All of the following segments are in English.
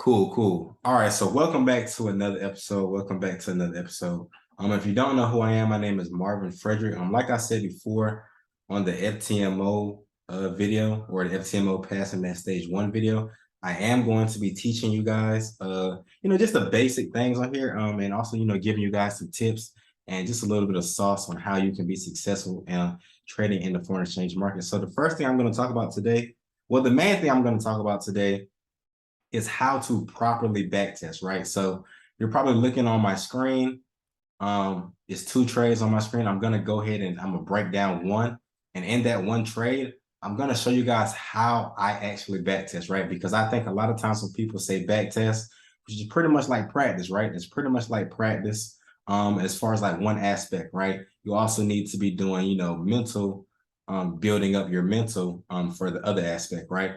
Cool. All right, so welcome back to another episode. If you don't know who I am, my name is Marvin Frederick. Like I said before on the FTMO video or the FTMO passing that stage one video, I am going to be teaching you guys, just the basic things on here, and also, giving you guys some tips and just a little bit of sauce on how you can be successful in trading in the foreign exchange market. So the first thing I'm going to talk about today, well, the main thing I'm going to talk about today is how to properly backtest, right? So you're probably looking on my screen. It's two trades on my screen. I'm gonna go ahead and I'm gonna break down one. And in that one trade, I'm gonna show you guys how I actually backtest, right? Because I think a lot of times when people say backtest, which is pretty much like practice, right? It's pretty much like practice as far as like one aspect, right? You also need to be doing, mental, building up your mental for the other aspect, right?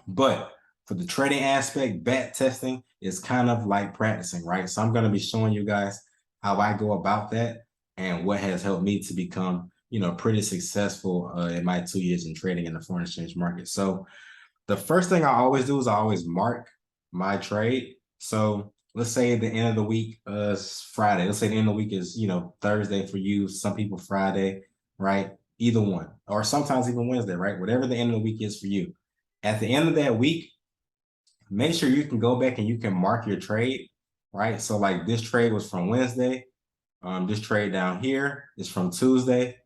But for the trading aspect, back testing is kind of like practicing, right? So I'm going to be showing you guys how I go about that and what has helped me to become, pretty successful in my 2 years in trading in the foreign exchange market. So the first thing I always do is I always mark my trade. So let's say at the end of the week is Friday. Let's say the end of the week is, Thursday for you, some people Friday, right? Either one, or sometimes even Wednesday, right? Whatever the end of the week is for you. At the end of that week, make sure you can go back and you can mark your trade, right? So like this trade was from Wednesday. This trade down here is from Tuesday,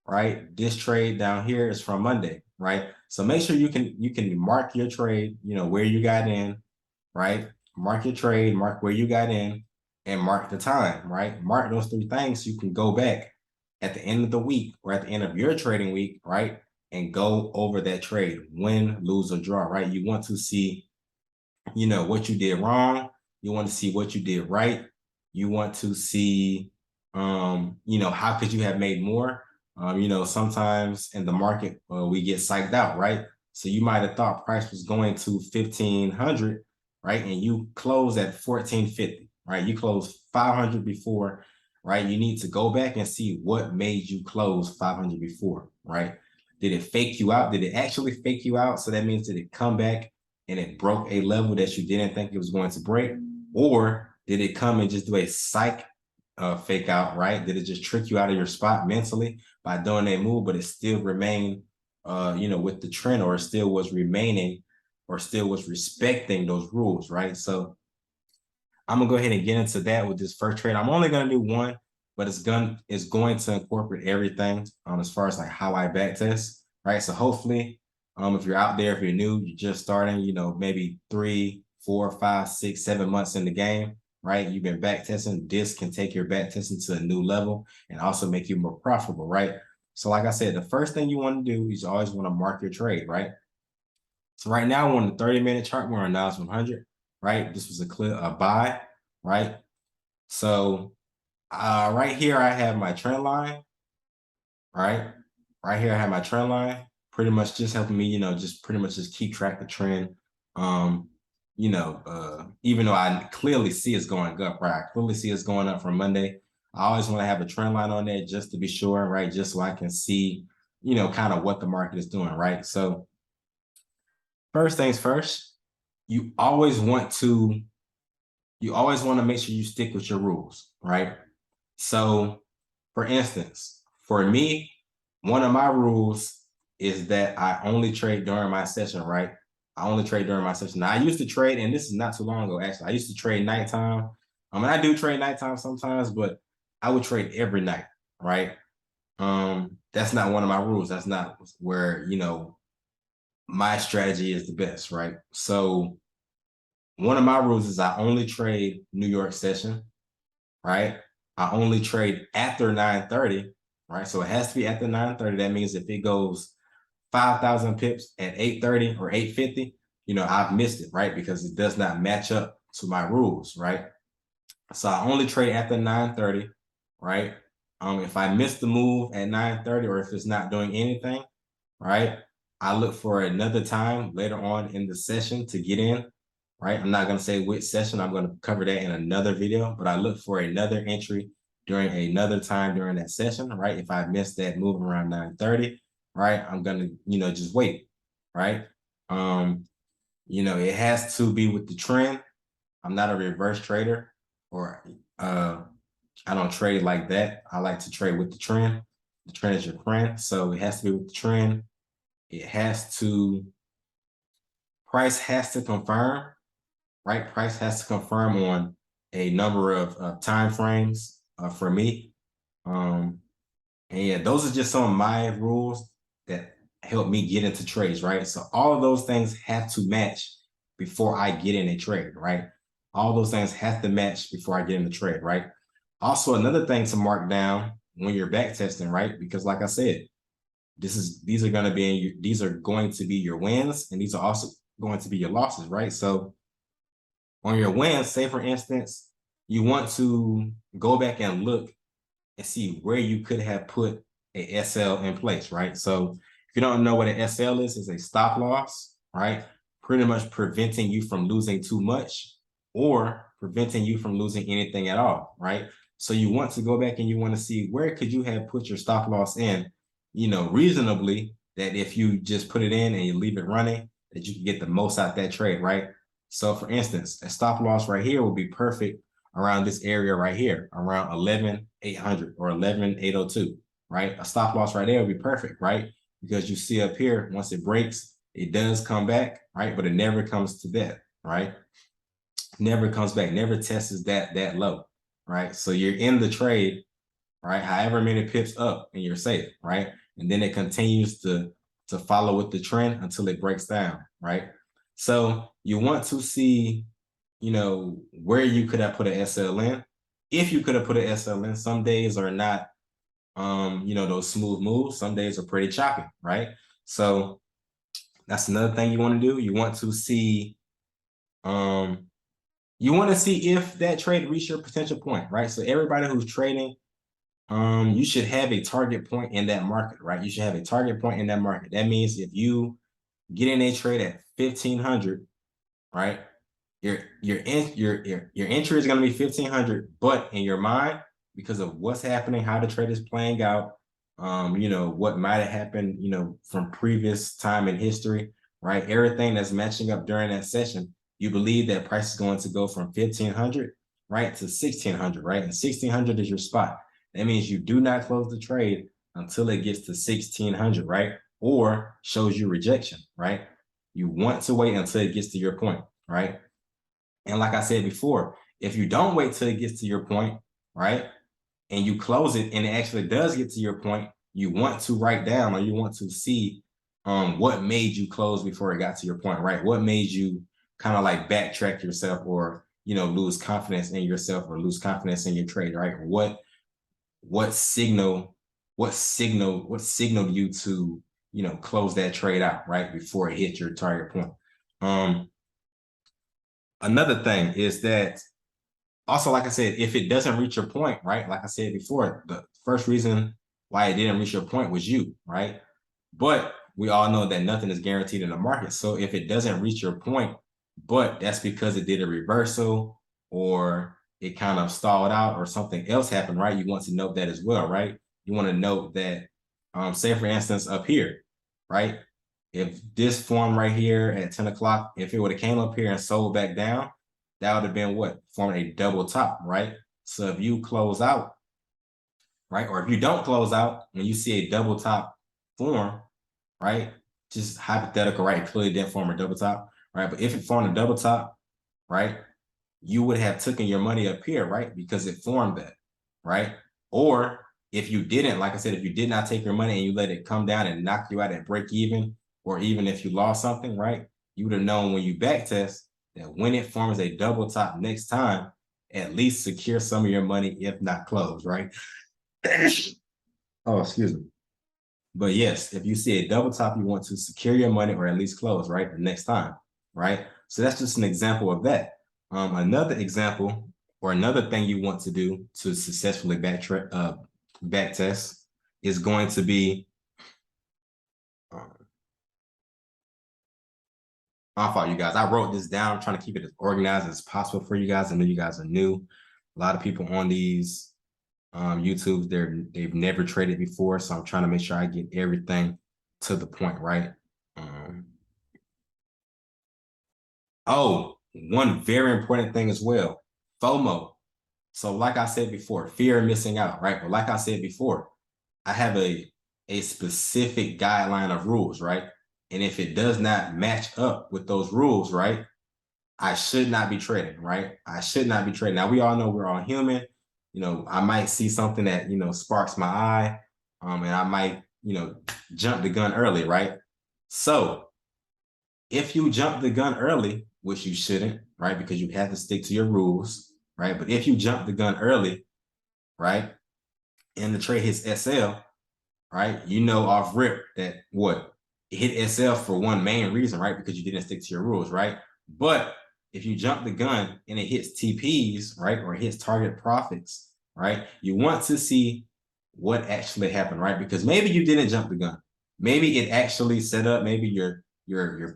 right? This trade down here is from Monday, right? So make sure you can mark your trade, where you got in, right? Mark your trade, mark where you got in, and mark the time, right? Mark those three things so you can go back at the end of the week or at the end of your trading week, right? And go over that trade, win, lose, or draw, right? You want to see what you did wrong. You want to see what you did right. You want to see, how could you have made more? Sometimes in the market, we get psyched out, right? So you might have thought price was going to 1,500, right? And you close at 1,450, right? You closed 500 before, right? You need to go back and see what made you close 500 before, right? Did it fake you out? Did it actually fake you out? So that means did it come back and it broke a level that you didn't think it was going to break? Or did it come and just do a psych fake out, right? Did it just trick you out of your spot mentally by doing that move, but it still remained, with the trend, or it still was remaining, or still was respecting those rules, right? So I'm gonna go ahead and get into that with this first trade. I'm only gonna do one, but it's going to incorporate everything as far as like how I back test, right? So hopefully, if you're out there, if you're new, you're just starting, maybe 3, 4, 5, 6, 7 months in the game, right? You've been back testing. This can take your back testing to a new level and also make you more profitable, right? So like I said, the first thing you want to do is you always want to mark your trade, right? So right now on the 30-minute chart, we're on Nas 100, right? This was a buy, right? So right here, I have my trend line, right? Right here, I have my trend line, pretty much just helping me, just pretty much just keep track of trend. Even though I clearly see it's going up, right? I clearly see it's going up from Monday. I always want to have a trend line on there just to be sure, right? Just so I can see, kind of what the market is doing, right? So first things first, you always want to make sure you stick with your rules, right? So for instance, for me, one of my rules is that I only trade during my session, right? I only trade during my session. Now, I used to trade, and this is not too long ago, actually. I used to trade nighttime. I do trade nighttime sometimes, but I would trade every night, right? That's not one of my rules. That's not where, my strategy is the best, right? So one of my rules is I only trade New York session, right? I only trade after 9:30, right? So it has to be after 9:30. That means if it goes 5,000 pips at 8:30 or 8:50, I've missed it, right? Because it does not match up to my rules, right? So I only trade after 9:30, right? If I miss the move at 9:30 or if it's not doing anything, right? I look for another time later on in the session to get in, right? I'm not going to say which session. I'm going to cover that in another video, but I look for another entry during another time during that session, right? If I missed that move around 9:30, right? I'm going to, just wait, right? it has to be with the trend. I'm not a reverse trader, or I don't trade like that. I like to trade with the trend. The trend is your friend, so it has to be with the trend. It has to, price has to confirm, right? Price has to confirm on a number of time frames for me. And yeah, those are just some of my rules that help me get into trades, right? So all of those things have to match before I get in a trade, right? All those things have to match before I get in the trade, right? Also, another thing to mark down when you're back testing, right? Because like I said, these are going to be your wins, and these are also going to be your losses, right? So on your wins, say for instance, you want to go back and look and see where you could have put a SL in place, right? So if you don't know what an SL is, it's a stop loss, right? Pretty much preventing you from losing too much or preventing you from losing anything at all, right? So you want to go back and you want to see where could you have put your stop loss in, reasonably, that if you just put it in and you leave it running, that you can get the most out that trade, right? So for instance, a stop loss right here would be perfect around this area right here, around 11,800 or 11,802, right? A stop loss right there would be perfect, right? Because you see up here, once it breaks, it does come back, right? But it never comes to that, right? Never comes back, never tests that low, right? So you're in the trade, right? However many pips up and you're safe, right? And then it continues to follow with the trend until it breaks down, right? So you want to see, where you could have put an SL in. If you could have put an SL in, some days are not, those smooth moves. Some days are pretty choppy, right? So that's another thing you want to do. You want to see, if that trade reached your potential point, right? So everybody who's trading, you should have a target point in that market, right? You should have a target point in that market. That means if you get in a trade at 1,500, right? Your entry is going to be 1,500, but in your mind, because of what's happening, how the trade is playing out, what might have happened, from previous time in history, right? Everything that's matching up during that session, you believe that price is going to go from 1,500, right, to 1,600, right? And 1,600 is your spot. That means you do not close the trade until it gets to 1,600, right? Or shows you rejection, right? You want to wait until it gets to your point, right? And like I said before, if you don't wait till it gets to your point, right, and you close it and it actually does get to your point, you want to write down, or you want to see what made you close before it got to your point, right? What made you kind of like backtrack yourself, or lose confidence in yourself, or lose confidence in your trade, right? What signal signaled you to close that trade out right before it hit your target point. Another thing is that also, like I said, if it doesn't reach your point, right? Like I said before, the first reason why it didn't reach your point was you, right? But we all know that nothing is guaranteed in the market. So if it doesn't reach your point, but that's because it did a reversal, or it kind of stalled out, or something else happened, right? You want to note that as well, right? You want to note that, say for instance, up here, right? If this formed right here at 10 o'clock, if it would have came up here and sold back down, that would have been what? Forming a double top, right? So if you close out, right? Or if you don't close out, when you see a double top form, right? Just hypothetical, right? It clearly didn't form a double top, right? But if it formed a double top, right, you would have taken your money up here, right? Because it formed that, right? Or if you didn't, like I said, if you did not take your money and you let it come down and knock you out at break even, or even if you lost something, right? You would have known when you back test that when it forms a double top next time, at least secure some of your money, if not close, right? Oh, excuse me. But yes, if you see a double top, you want to secure your money, or at least close, right, the next time, right? So that's just an example of that. Another example, or another thing you want to do to successfully back test is going to be, my fault, you guys. I wrote this down. I'm trying to keep it as organized as possible for you guys. I know you guys are new. A lot of people on these YouTubes, they've never traded before, so I'm trying to make sure I get everything to the point, right? Oh, one very important thing as well, FOMO. So like I said before, fear of missing out, right? But like I said before, I have a specific guideline of rules, right? And if it does not match up with those rules, right, I should not be trading, right? I should not be trading. Now we all know we're all human. I might see something that sparks my eye, and I might jump the gun early, right? So if you jump the gun early, which you shouldn't, right? Because you have to stick to your rules, right? But if you jump the gun early, right, and the trade hits SL, right? Off rip that what it hit SL for one main reason, right? Because you didn't stick to your rules, right? But if you jump the gun and it hits TPs, right, or it hits target profits, right, you want to see what actually happened, right? Because maybe you didn't jump the gun. Maybe it actually set up. Maybe your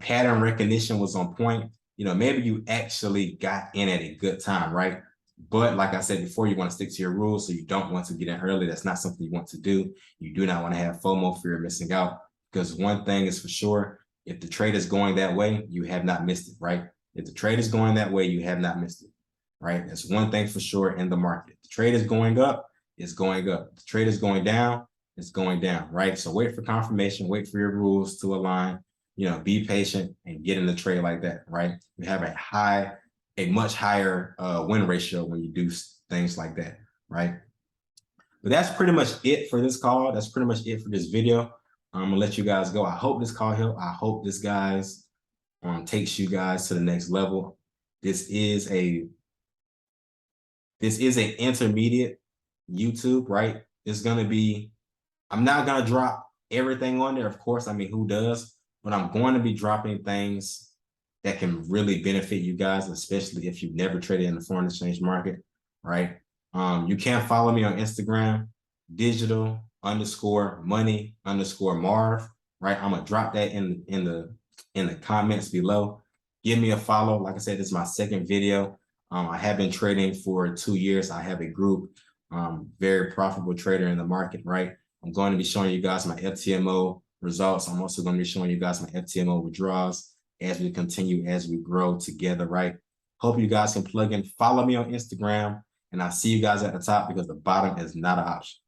pattern recognition was on point. Maybe you actually got in at a good time, right? But like I said before, you want to stick to your rules, so you don't want to get in early. That's not something you want to do. You do not want to have FOMO, fear of missing out, because one thing is for sure: if the trade is going that way, you have not missed it, right? If the trade is going that way, you have not missed it, right? That's one thing for sure in the market. If the trade is going up, it's going up. If the trade is going down, it's going down, right? So wait for confirmation, wait for your rules to align, be patient and get in the trade like that, right? You have a much higher win ratio when you do things like that, right? But that's pretty much it for this call. That's pretty much it for this video. I'm gonna let you guys go. I hope this call helped. I hope this guys takes you guys to the next level. This is an intermediate YouTube, right? It's gonna be. I'm not gonna drop everything on there, of course. I mean, who does? But I'm going to be dropping things that can really benefit you guys, especially if you've never traded in the foreign exchange market, right? You can follow me on Instagram, digital_money_Marv, right? I'm gonna drop that in the comments below. Give me a follow. Like I said, this is my second video. I have been trading for 2 years. I have a group, very profitable trader in the market, right? I'm going to be showing you guys my FTMO results. I'm also going to be showing you guys my FTMO withdrawals as we continue, as we grow together, right? Hope you guys can plug in, follow me on Instagram, and I'll see you guys at the top because the bottom is not an option.